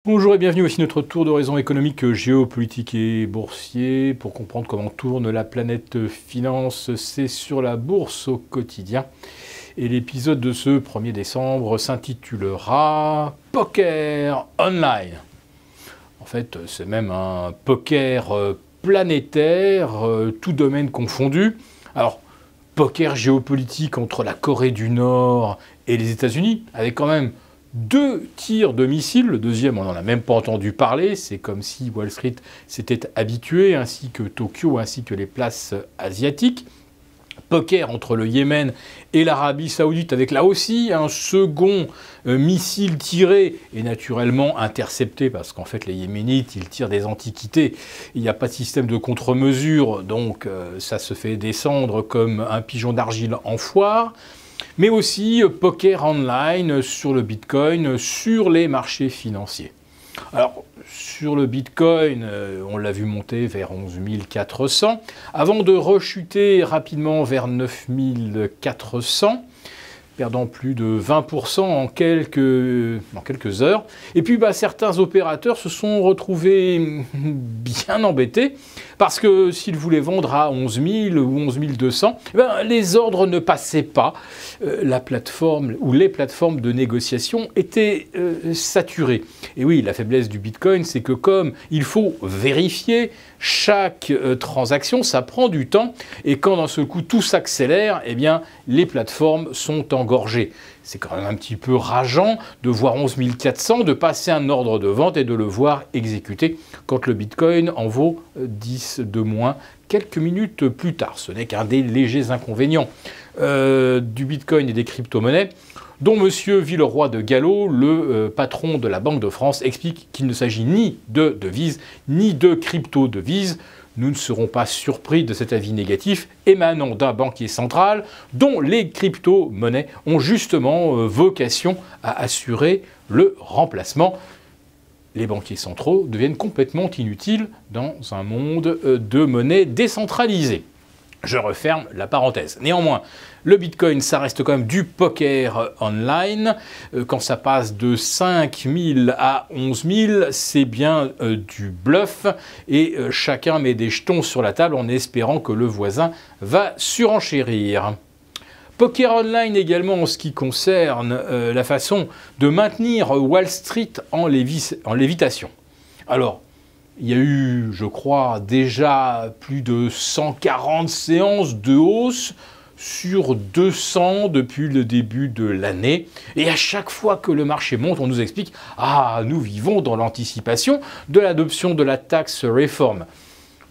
Bonjour et bienvenue, voici notre tour d'horizon économique, géopolitique et boursier. Pour comprendre comment tourne la planète finance, c'est sur la bourse au quotidien. Et l'épisode de ce 1er décembre s'intitulera Poker Online. En fait, c'est même un poker planétaire, tout domaine confondu. Alors, poker géopolitique entre la Corée du Nord et les États-Unis, avec quand même 2 tirs de missiles, le deuxième on n'en a même pas entendu parler, c'est comme si Wall Street s'était habitué, ainsi que Tokyo, ainsi que les places asiatiques. Poker entre le Yémen et l'Arabie Saoudite, avec là aussi un second missile tiré et naturellement intercepté, parce qu'en fait les Yéménites ils tirent des antiquités, il n'y a pas de système de contre-mesure, donc ça se fait descendre comme un pigeon d'argile en foire. Mais aussi poker online sur le Bitcoin, sur les marchés financiers. Alors, sur le Bitcoin, on l'a vu monter vers 11 400, avant de rechuter rapidement vers 9 400, perdant plus de 20% en quelques heures. Et puis certains opérateurs se sont retrouvés bien embêtés, parce que s'ils voulaient vendre à 11 000 ou 11 200, les ordres ne passaient pas. La plateforme ou les plateformes de négociation étaient saturées. Et oui, la faiblesse du Bitcoin, c'est que comme il faut vérifier chaque transaction, ça prend du temps. Et quand d'un seul coup tout s'accélère, eh bien les plateformes sont engorgées. C'est quand même un petit peu rageant de voir 11 400, de passer un ordre de vente et de le voir exécuter quand le Bitcoin en vaut 10 de moins quelques minutes plus tard. Ce n'est qu'un des légers inconvénients du Bitcoin et des crypto-monnaies, dont M. Villeroy de Galhau, le patron de la Banque de France, explique qu'il ne s'agit ni de devises, ni de crypto-devises. Nous ne serons pas surpris de cet avis négatif émanant d'un banquier central dont les crypto-monnaies ont justement vocation à assurer le remplacement. Les banquiers centraux deviennent complètement inutiles dans un monde de monnaie décentralisée. Je referme la parenthèse. Néanmoins, le Bitcoin, ça reste quand même du poker online. Quand ça passe de 5 000 à 11 000, c'est bien du bluff. Et chacun met des jetons sur la table en espérant que le voisin va surenchérir. Poker online également en ce qui concerne la façon de maintenir Wall Street en lévitation. Alors, il y a eu, je crois, déjà plus de 140 séances de hausse sur 200 depuis le début de l'année. Et à chaque fois que le marché monte, on nous explique « Ah, nous vivons dans l'anticipation de l'adoption de la tax reform ».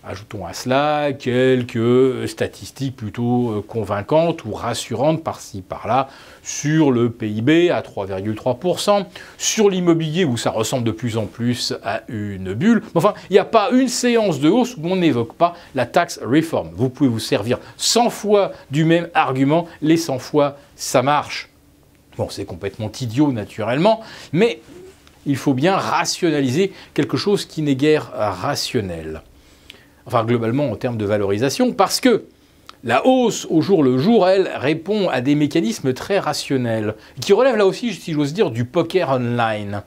Ajoutons à cela quelques statistiques plutôt convaincantes ou rassurantes par-ci par-là sur le PIB à 3,3%, sur l'immobilier où ça ressemble de plus en plus à une bulle. Enfin, il n'y a pas une séance de hausse où on n'évoque pas la tax reform. Vous pouvez vous servir 100 fois du même argument, les 100 fois ça marche. Bon, c'est complètement idiot naturellement, mais il faut bien rationaliser quelque chose qui n'est guère rationnel. Enfin globalement en termes de valorisation, parce que la hausse au jour le jour, elle, répond à des mécanismes très rationnels, qui relèvent là aussi, si j'ose dire, du poker online.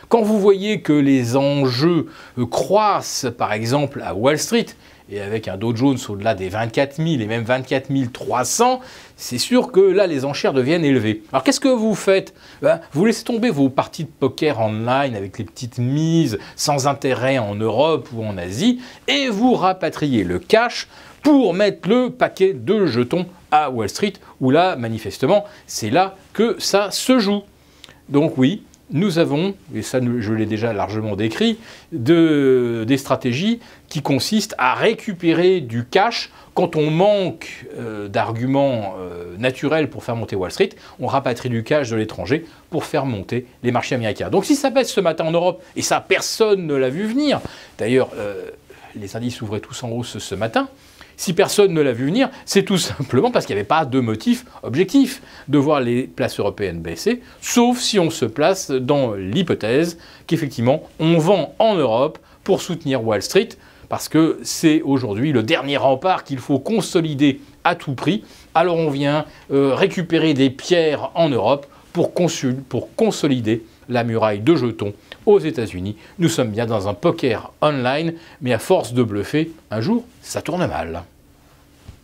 Quand vous voyez que les enjeux croissent, par exemple à Wall Street, et avec un Dow Jones au-delà des 24 000 et même 24 300, c'est sûr que là, les enchères deviennent élevées. Alors, qu'est-ce que vous faites? Vous laissez tomber vos parties de poker online avec les petites mises sans intérêt en Europe ou en Asie, et vous rapatriez le cash pour mettre le paquet de jetons à Wall Street, où là, manifestement, c'est là que ça se joue. Donc oui, nous avons, et ça je l'ai déjà largement décrit, des stratégies qui consistent à récupérer du cash quand on manque d'arguments naturels pour faire monter Wall Street. On rapatrie du cash de l'étranger pour faire monter les marchés américains. Donc si ça baisse ce matin en Europe, et ça personne ne l'a vu venir, d'ailleurs les indices ouvraient tous en hausse ce matin, si personne ne l'a vu venir, c'est tout simplement parce qu'il n'y avait pas de motif objectif de voir les places européennes baisser, sauf si on se place dans l'hypothèse qu'effectivement on vend en Europe pour soutenir Wall Street, parce que c'est aujourd'hui le dernier rempart qu'il faut consolider à tout prix. Alors on vient récupérer des pierres en Europe pour consolider la muraille de jetons aux États-Unis. Nous sommes bien dans un poker online, mais à force de bluffer, un jour, ça tourne mal.